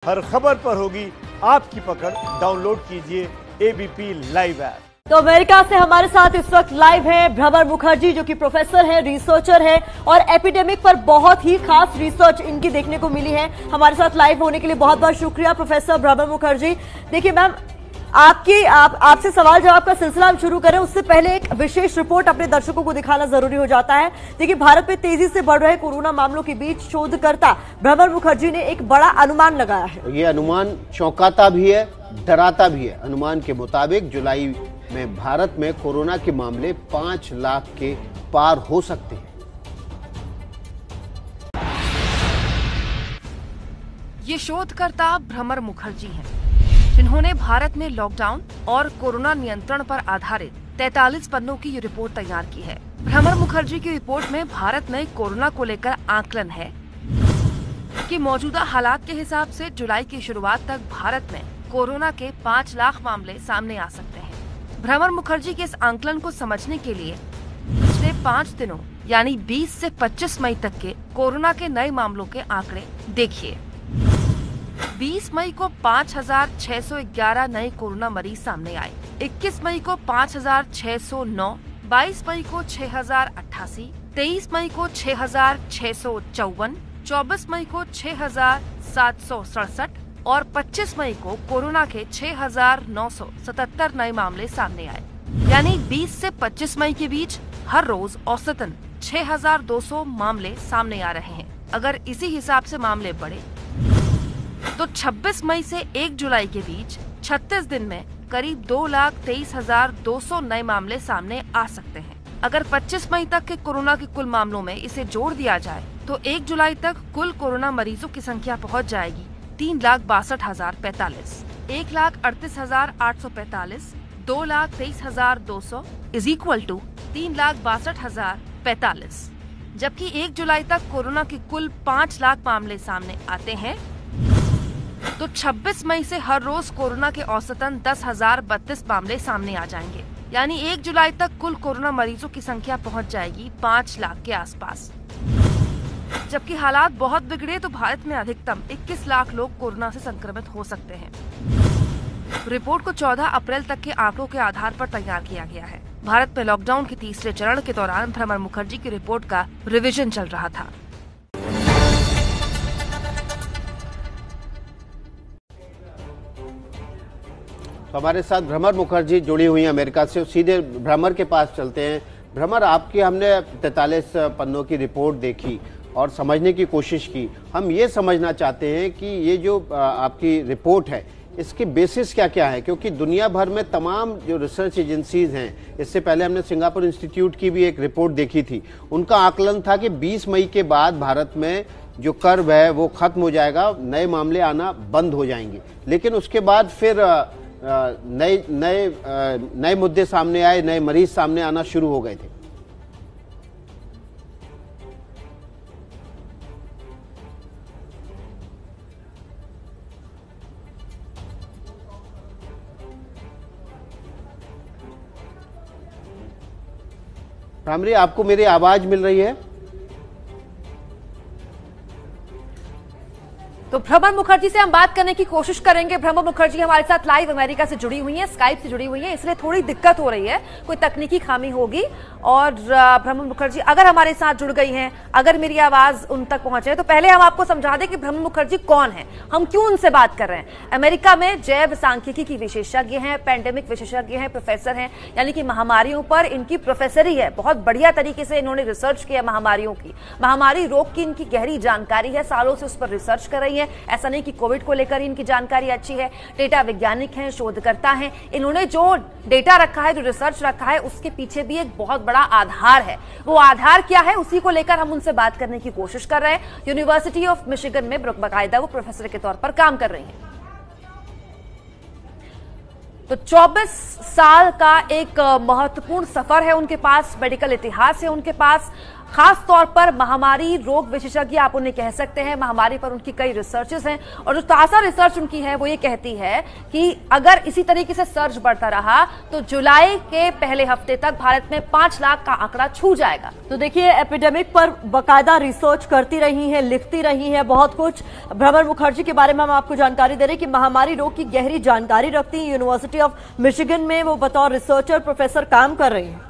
हर खबर पर होगी आपकी पकड़। डाउनलोड कीजिए एबीपी लाइव ऐप। तो अमेरिका से हमारे साथ इस वक्त लाइव है भ्रमर मुखर्जी, जो कि प्रोफेसर है, रिसर्चर है और एपिडेमिक पर बहुत ही खास रिसर्च इनकी देखने को मिली है। हमारे साथ लाइव होने के लिए बहुत बहुत शुक्रिया प्रोफेसर भ्रमर मुखर्जी। देखिए मैम, आपसे सवाल जवाब का सिलसिला हम शुरू करें उससे पहले एक विशेष रिपोर्ट अपने दर्शकों को दिखाना जरूरी हो जाता है। देखिए, भारत में तेजी से बढ़ रहे कोरोना मामलों के बीच शोधकर्ता भ्रमर मुखर्जी ने एक बड़ा अनुमान लगाया है। ये अनुमान चौंकाता भी है, डराता भी है। अनुमान के मुताबिक जुलाई में भारत में कोरोना के मामले 5 लाख के पार हो सकते हैं। ये शोधकर्ता भ्रमर मुखर्जी हैं, जिन्होंने भारत में लॉकडाउन और कोरोना नियंत्रण पर आधारित 43 पन्नों की ये रिपोर्ट तैयार की है। भ्रमर मुखर्जी की रिपोर्ट में भारत में कोरोना को लेकर आकलन है कि मौजूदा हालात के हिसाब से जुलाई की शुरुआत तक भारत में कोरोना के 5 लाख मामले सामने आ सकते हैं। भ्रमर मुखर्जी के इस आकलन को समझने के लिए पिछले 5 दिनों यानी 20 से 25 मई तक के कोरोना के नए मामलों के आंकड़े देखिए। 20 मई को 5,611 नए कोरोना मरीज सामने आए। 21 मई को 5,609, 22 मई को 6,088, 23 मई को 6,654, 24 मई को 6,767 और 25 मई को कोरोना के 6,977 नए मामले सामने आए। यानी 20 से 25 मई के बीच हर रोज औसतन 6,200 मामले सामने आ रहे हैं। अगर इसी हिसाब से मामले बढ़े तो 26 मई से 1 जुलाई के बीच 36 दिन में करीब 2,23,200 नए मामले सामने आ सकते हैं। अगर 25 मई तक के कोरोना के कुल मामलों में इसे जोड़ दिया जाए तो 1 जुलाई तक कुल कोरोना मरीजों की संख्या पहुंच जाएगी 3,62,045, 1,38,845, 2,23,200 इज इक्वल टू 3,62,045। जबकि 1 जुलाई तक कोरोना के कुल 5 लाख मामले सामने आते हैं तो 26 मई से हर रोज कोरोना के औसतन 10,032 मामले सामने आ जाएंगे। यानी 1 जुलाई तक कुल कोरोना मरीजों की संख्या पहुंच जाएगी 5 लाख के आसपास। जबकि हालात बहुत बिगड़े तो भारत में अधिकतम 21 लाख लोग कोरोना से संक्रमित हो सकते हैं। रिपोर्ट को 14 अप्रैल तक के आंकड़ों के आधार पर तैयार किया गया है। भारत में लॉकडाउन के तीसरे चरण के दौरान भ्रमर मुखर्जी की रिपोर्ट का रिवीजन चल रहा था। तो हमारे साथ भ्रमर मुखर्जी जुड़ी हुई हैं अमेरिका से। सीधे भ्रमर के पास चलते हैं। भ्रमर, आपकी हमने 43 पन्नों की रिपोर्ट देखी और समझने की कोशिश की। हम ये समझना चाहते हैं कि ये जो आपकी रिपोर्ट है इसकी बेसिस क्या क्या है, क्योंकि दुनिया भर में तमाम जो रिसर्च एजेंसीज हैं, इससे पहले हमने सिंगापुर इंस्टीट्यूट की भी एक रिपोर्ट देखी थी, उनका आकलन था कि 20 मई के बाद भारत में जो कर्व है वो खत्म हो जाएगा, नए मामले आना बंद हो जाएंगे। लेकिन उसके बाद फिर नए मुद्दे सामने आए, नए मरीज सामने आना शुरू हो गए थे। रामरी, आपको मेरी आवाज मिल रही है? तो भ्रमर मुखर्जी से हम बात करने की कोशिश करेंगे। भ्रमर मुखर्जी हमारे साथ लाइव अमेरिका से जुड़ी हुई हैं, स्काइप से जुड़ी हुई हैं, इसलिए थोड़ी दिक्कत हो रही है, कोई तकनीकी खामी होगी। और भ्रमर मुखर्जी अगर हमारे साथ जुड़ गई हैं, अगर मेरी आवाज उन तक पहुंचे, तो पहले हम आपको समझा दें कि भ्रमर मुखर्जी कौन है, हम क्यों उनसे बात कर रहे हैं। अमेरिका में जैव सांख्यिकी की विशेषज्ञ हैं, पैंडेमिक विशेषज्ञ हैं, प्रोफेसर हैं, यानी कि महामारियों पर इनकी प्रोफेसरी है। बहुत बढ़िया तरीके से इन्होंने रिसर्च किया महामारियों की, महामारी रोग की इनकी गहरी जानकारी है, सालों से उस पर रिसर्च कर रही है। ऐसा नहीं कि कोविड को लेकर इनकी जानकारी अच्छी है। डेटा वैज्ञानिक हैं, शोधकर्ता हैं। इन्होंने जो डेटा रखा है, जो रिसर्च रखा है, उसके पीछे भी एक बहुत बड़ा आधार है। वो आधार क्या है, उसी को लेकर हम उनसे बात करने की कोशिश कर रहे हैं। यूनिवर्सिटी ऑफ मिशिगन में बाकायदा वो प्रोफेसर के तौर पर काम कर रही हैं। तो 24 साल का एक महत्वपूर्ण सफर है उनके पास, मेडिकल इतिहास है उनके पास। खास तौर पर महामारी रोग विशेषज्ञ आप उन्हें कह सकते हैं। महामारी पर उनकी कई रिसर्चेस हैं और जो ताजा रिसर्च उनकी है वो ये कहती है कि अगर इसी तरीके से सर्ज बढ़ता रहा तो जुलाई के पहले हफ्ते तक भारत में 5 लाख का आंकड़ा छू जाएगा। तो देखिए, एपिडेमिक पर बाकायदा रिसर्च करती रही हैं, लिखती रही हैं बहुत कुछ। भ्रमर मुखर्जी के बारे में हम आपको जानकारी दे रहे हैं कि महामारी रोग की गहरी जानकारी रखती हैं। यूनिवर्सिटी ऑफ मिशिगन में वो बतौर रिसर्चर प्रोफेसर काम कर रही हैं।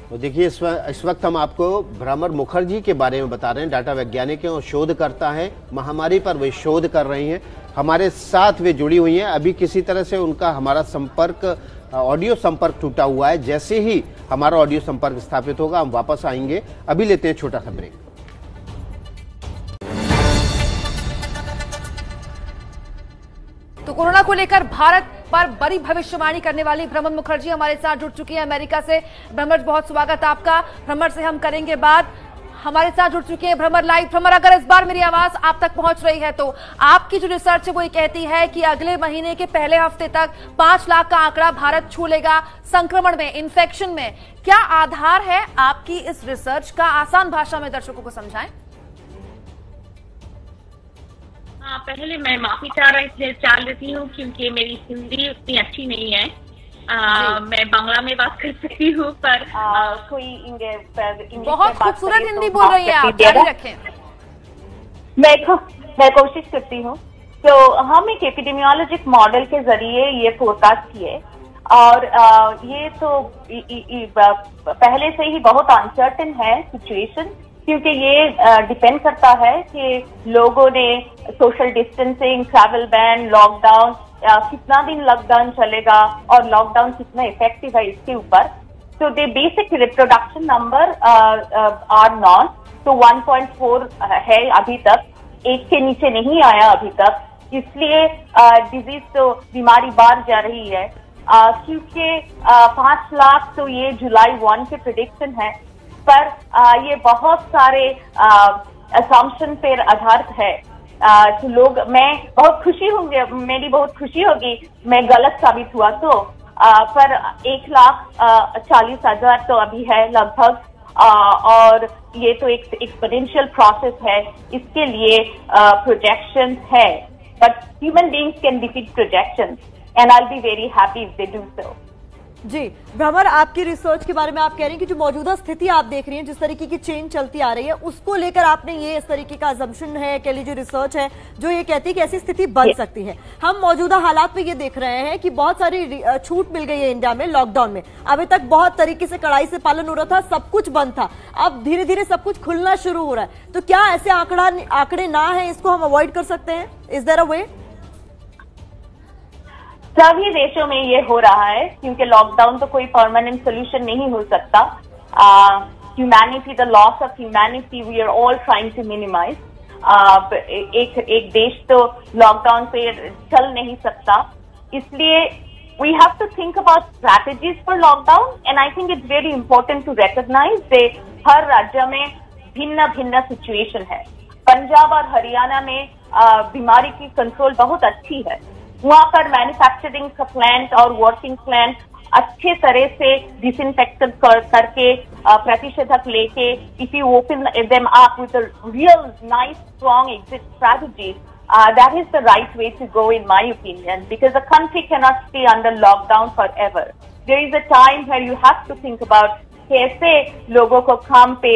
तो देखिए, इस वक्त हम आपको भ्रमर मुखर्जी के बारे में बता रहे हैं। डाटा वैज्ञानिक हैं और शोधकर्ता हैं, महामारी पर वे शोध कर रही हैं। हमारे साथ वे जुड़ी हुई हैं। अभी किसी तरह से उनका हमारा संपर्क, ऑडियो संपर्क टूटा हुआ है। जैसे ही हमारा ऑडियो संपर्क स्थापित होगा हम वापस आएंगे। अभी लेते हैं छोटा सा ब्रेक। तो कोरोना को लेकर भारत पर बड़ी भविष्यवाणी करने वाली भ्रमर मुखर्जी हमारे साथ जुड़ चुकी है अमेरिका से। भ्रमर, बहुत स्वागत आपका। भ्रमर से हम करेंगे बात। हमारे साथ जुड़ चुके हैं भ्रमर लाइव। भ्रमर, अगर इस बार मेरी आवाज आप तक पहुंच रही है तो आपकी जो रिसर्च है वो ये कहती है कि अगले महीने के पहले हफ्ते तक 5 लाख का आंकड़ा भारत छू लेगा संक्रमण में, इन्फेक्शन में। क्या आधार है आपकी इस रिसर्च का? आसान भाषा में दर्शकों को समझाएं। पहले मैं माफी चाह लेती हूँ क्योंकि मेरी हिंदी उतनी अच्छी नहीं है। मैं बांग्ला में बात कर सकती हूँ, पर कोई बहुत खूबसूरत हिंदी बोल रही है आप, जारी रखें। मैं कोशिश करती हूँ। तो हम एक एपिडेमियोलॉजिक मॉडल के जरिए ये फोरकास्ट किए और ये तो पहले से ही बहुत अनसर्टेन है सिचुएशन, क्योंकि ये डिपेंड करता है कि लोगों ने social distancing, travel ban, lockdown, कितना दिन लॉकडाउन चलेगा और लॉकडाउन कितना इफेक्टिव है इसके ऊपर। तो the basic reproduction number R naught, तो 1.4 है अभी तक, 1 के नीचे नहीं आया अभी तक। इसलिए डिजीज तो बीमारी बढ़ जा रही है, क्योंकि 5 लाख तो ये जुलाई 1 के प्रेडिक्शन है, पर ये बहुत सारे असम्पशन पर आधारित है। तो लोग, मैं बहुत खुशी होंगे, मेरी बहुत खुशी होगी मैं गलत साबित हुआ तो, पर 1,40,000 तो अभी है लगभग, और ये तो एक एक्सपोनेंशियल प्रोसेस है। इसके लिए प्रोजेक्शंस है, but human beings can defeat projections and I will be very happy if they do so. Ji Bhramar, आपकी रिसर्च के बारे में आप कह रही हैं कि जो मौजूदा स्थिति आप देख रही हैं, जिस तरीके की चेंज चलती आ रही है, उसको लेकर आपने ये इस तरीके का अजम्पशन है, कह लीजिए रिसर्च है, जो ये कहती है कि ऐसी स्थिति बन सकती है। हम मौजूदा हालात में ये देख रहे हैं कि बहुत सारी छूट मिल गई है इंडिया में लॉकडाउन में। अभी तक बहुत तरीके से कड़ाई से पालन हो रहा था, सब कुछ बंद था, अब धीरे धीरे सब कुछ खुलना शुरू हो रहा है। तो क्या ऐसे आंकड़े ना है, इसको हम अवॉइड कर सकते हैं? इज देयर अ वे? सभी देशों में ये हो रहा है, क्योंकि लॉकडाउन तो कोई परमानेंट सोल्यूशन नहीं हो सकता। Humanity, the loss of humanity we are all trying to minimise. एक देश तो लॉकडाउन पे चल नहीं सकता, इसलिए we have to think about strategies for lockdown, and I think it's very important to recognise they हर राज्य में भिन्न भिन्न सिचुएशन है। पंजाब और हरियाणा में बीमारी की कंट्रोल बहुत अच्छी है। वहां पर मैन्युफैक्चरिंग का प्लांट और वर्किंग प्लांट अच्छे तरह से डिसइंफेक्शन करके प्रतिषेधक लेके, if you open them up with a real nice strong exit strategy, that is the right way to go in my opinion, because the country cannot stay under lockdown forever. There is a time where you have to think about कैसे लोगों को काम पे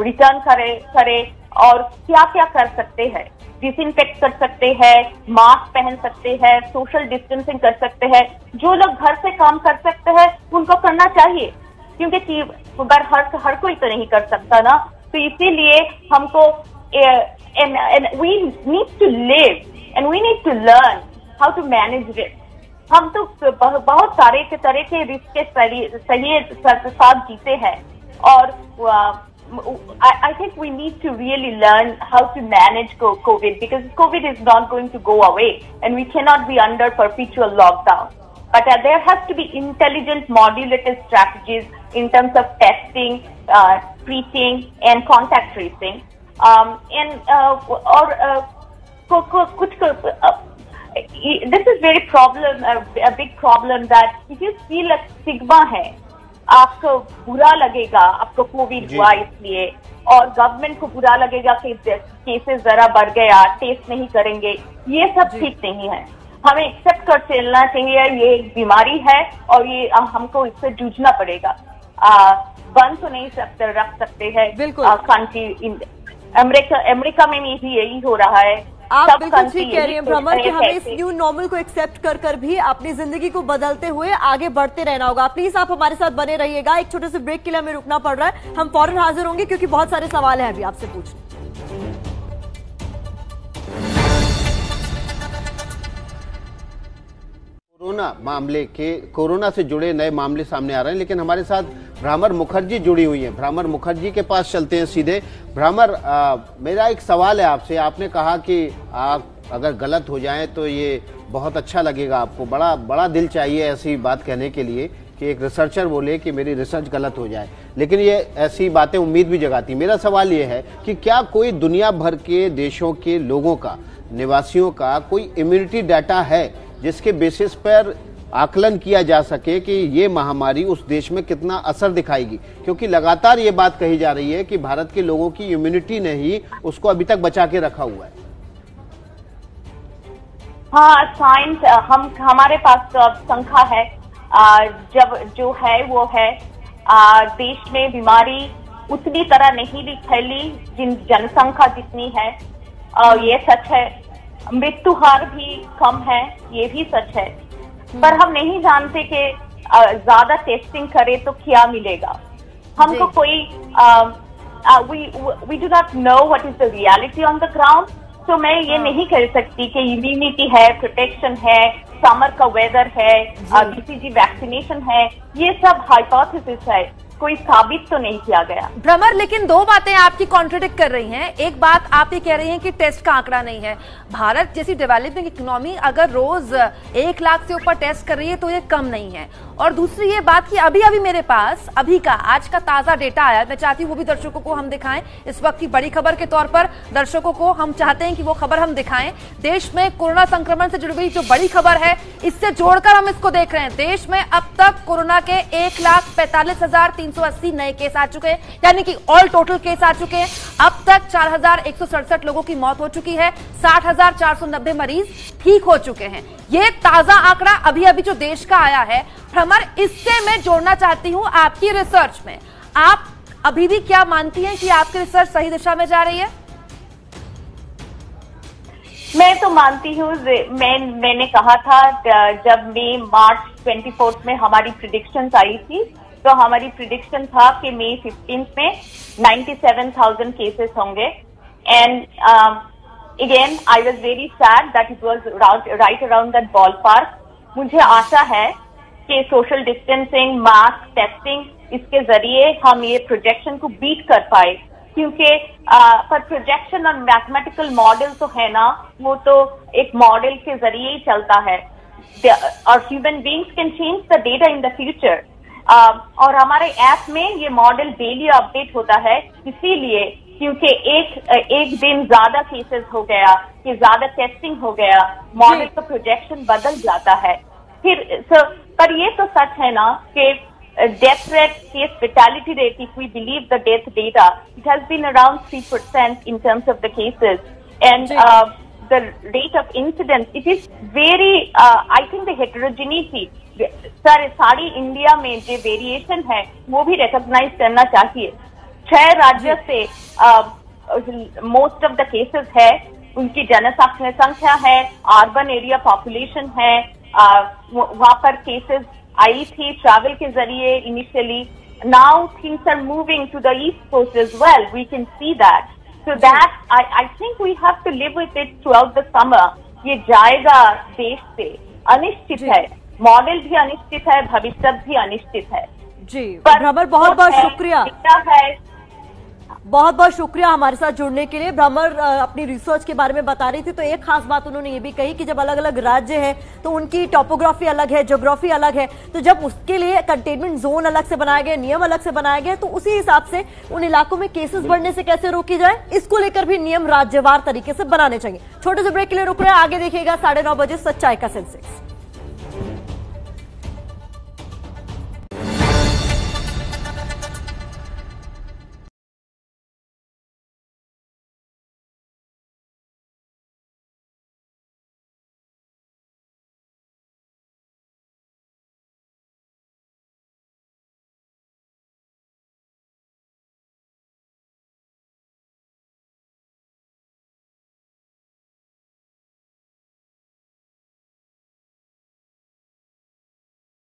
return करे और क्या क्या कर सकते हैं। डिसइंफेक्ट कर सकते हैं, मास्क पहन सकते हैं, सोशल डिस्टेंसिंग कर सकते हैं। जो लोग घर से काम कर सकते हैं उनको करना चाहिए, क्योंकि हर कोई तो नहीं कर सकता ना। तो इसीलिए हमको we need to live and we need to learn how to manage it. हम तो बहुत सारे तरह के रिस्क के सही साथ जीते हैं, और I think we need to really learn how to manage COVID, because COVID is not going to go away and we cannot be under perpetual lockdown. But there has to be intelligent modulated strategies in terms of testing, treating and contact tracing. This is a big problem that if you feel a stigma है, आपको बुरा लगेगा, आपको Covid हुआ इसलिए, और government को बुरा लगेगा कि केसेस जरा बढ़ गया, टेस्ट नहीं करेंगे, ये सब ठीक नहीं है। हमें एक्सेप्ट कर चलना चाहिए, ये एक बीमारी है और ये हमको इससे जूझना पड़ेगा। बंद तो नहीं रख सकते हैं कंट्री। अमेरिका में भी यही हो रहा है। आप बिल्कुल ठीक कह रही हैं भ्रमर कि हमें इस न्यू नॉर्मल को एक्सेप्ट कर भी अपनी जिंदगी को बदलते हुए आगे बढ़ते रहना होगा। प्लीज आप हमारे साथ बने रहिएगा। एक छोटे से ब्रेक के लिए हमें रुकना पड़ रहा है, हम फौरन हाजिर होंगे क्योंकि बहुत सारे सवाल हैं अभी आपसे पूछने। कोरोना से जुड़े नए मामले सामने आ रहे हैं, लेकिन हमारे साथ भ्रामर मुखर्जी जुड़ी हुई हैं। भ्रामर मुखर्जी के पास चलते हैं सीधे। भ्रामर, मेरा एक सवाल है आपसे। आपने कहा कि आप अगर गलत हो जाएं तो ये बहुत अच्छा लगेगा आपको, बड़ा दिल चाहिए ऐसी बात कहने के लिए कि एक रिसर्चर बोले कि मेरी रिसर्च गलत हो जाए, लेकिन ये ऐसी बातें उम्मीद भी जगाती। मेरा सवाल ये है कि क्या कोई दुनिया भर के देशों के लोगों का, निवासियों का कोई इम्यूनिटी डाटा है जिसके बेसिस पर आकलन किया जा सके कि ये महामारी उस देश में कितना असर दिखाएगी? क्योंकि लगातार ये बात कही जा रही है कि भारत के लोगों की इम्यूनिटी ने ही उसको अभी तक बचा के रखा हुआ है। हाँ, साइंस हमारे पास तो अब संख्या है, जब जो है वो है। देश में बीमारी उतनी तरह नहीं भी फैली जिन जनसंख्या जितनी है, ये सच है। मृत्यु हार भी कम है, ये भी सच है। पर हम नहीं जानते कि ज्यादा टेस्टिंग करे तो क्या मिलेगा हमको। कोई we do not know what is the reality on the ground. तो मैं ये नहीं कह सकती कि इम्यूनिटी है, प्रोटेक्शन है, समर का वेदर है, बीसीजी वैक्सीनेशन है, ये सब हाइपोथेसिस है, कोई साबित तो नहीं किया गया। भ्रमर, लेकिन दो बातें आपकी कॉन्ट्रडिक्ट कर रही हैं। एक बात आप ये कह रही हैं कि टेस्ट का आंकड़ा नहीं है। भारत जैसी डेवलपिंग इकोनॉमी अगर रोज 1 लाख से ऊपर टेस्ट कर रही है तो ये कम नहीं है। और दूसरी ये बात कि अभी मेरे पास अभी का आज का ताजा डेटा आया, मैं चाहती हूँ वो भी दर्शकों को हम दिखाएं। इस वक्त की बड़ी खबर के तौर पर दर्शकों को हम चाहते हैं कि वो खबर हम दिखाएं। देश में कोरोना संक्रमण से जुड़ी हुई जो बड़ी खबर है, इससे जोड़कर हम इसको देख रहे हैं। देश में अब तक कोरोना के 1,45,380 नए केस आ चुके हैं, यानी कि ऑल टोटल केस आ चुके हैं। अब तक 4,167 लोगों की मौत हो चुकी है, 60,490 मरीज ठीक हो चुके हैं। ये ताजा आंकड़ा अभी जो देश का आया है। भ्रमर, इससे मैं जोड़ना चाहती हूं आपकी रिसर्च में। आप अभी भी क्या मानती हैं कि आपकी रिसर्च सही दिशा में जा रही है? मैं तो मानती हूँ। मैंने कहा था जब मार्च 24 में हमारी प्रिडिक्शंस आई थी, तो हमारी प्रिडिक्शन था कि मई 15 में 97,000 केसेस होंगे। And again I was very sad that it was right around that ball park. मुझे आशा है कि सोशल डिस्टेंसिंग, मास्क, टेस्टिंग, इसके जरिए हम ये प्रोजेक्शन को बीट कर पाए, क्योंकि पर प्रोजेक्शन और मैथमेटिकल मॉडल तो है ना, वो तो एक मॉडल के जरिए ही चलता है। और human beings can change the data in the future. और हमारे ऐप में ये मॉडल डेली अपडेट होता है, इसीलिए क्योंकि एक दिन ज्यादा केसेस हो गया कि ज्यादा टेस्टिंग हो गया, मॉडल का प्रोजेक्शन बदल जाता है। फिर पर ये तो सच है ना कि death rate, case fatality rate, if we believe the death data, it has been around 3% in terms of the cases. And the rate of incidence, it is very, I think the heterogeneity, sir सारी India में जो variation है वो भी recognise करना चाहिए। 6 राज्य से मोस्ट ऑफ द केसेस है, उनकी जनसंख्या है, अर्बन एरिया पॉपुलेशन है, वहां पर केसेस आई थी ट्रैवल के जरिए initially. Now things are moving to the east coast as well, we can see that. So that I think we have to live with it throughout the summer. ये जाएगा देश से, अनिश्चित है, model भी अनिश्चित है, भविष्य भी अनिश्चित है। जी भ्रमर, बहुत बहुत शुक्रिया, बहुत बहुत शुक्रिया हमारे साथ जुड़ने के लिए। भ्रमर अपनी रिसर्च के बारे में बता रही थी, तो एक खास बात उन्होंने ये भी कही कि जब अलग अलग राज्य हैं तो उनकी टोपोग्राफी अलग है, ज्योग्राफी अलग है, तो जब उसके लिए कंटेनमेंट जोन अलग से बनाए गए, नियम अलग से बनाए गए, तो उसी हिसाब से उन इलाकों में केसेस बढ़ने से कैसे रोकी जाए, इसको लेकर भी नियम राज्यवार तरीके से बनाने चाहिए। छोटे से ब्रेक के लिए रुक रहे हैं, आगे देखिएगा 9:30 बजे सच्चाई का सेंसेक्स।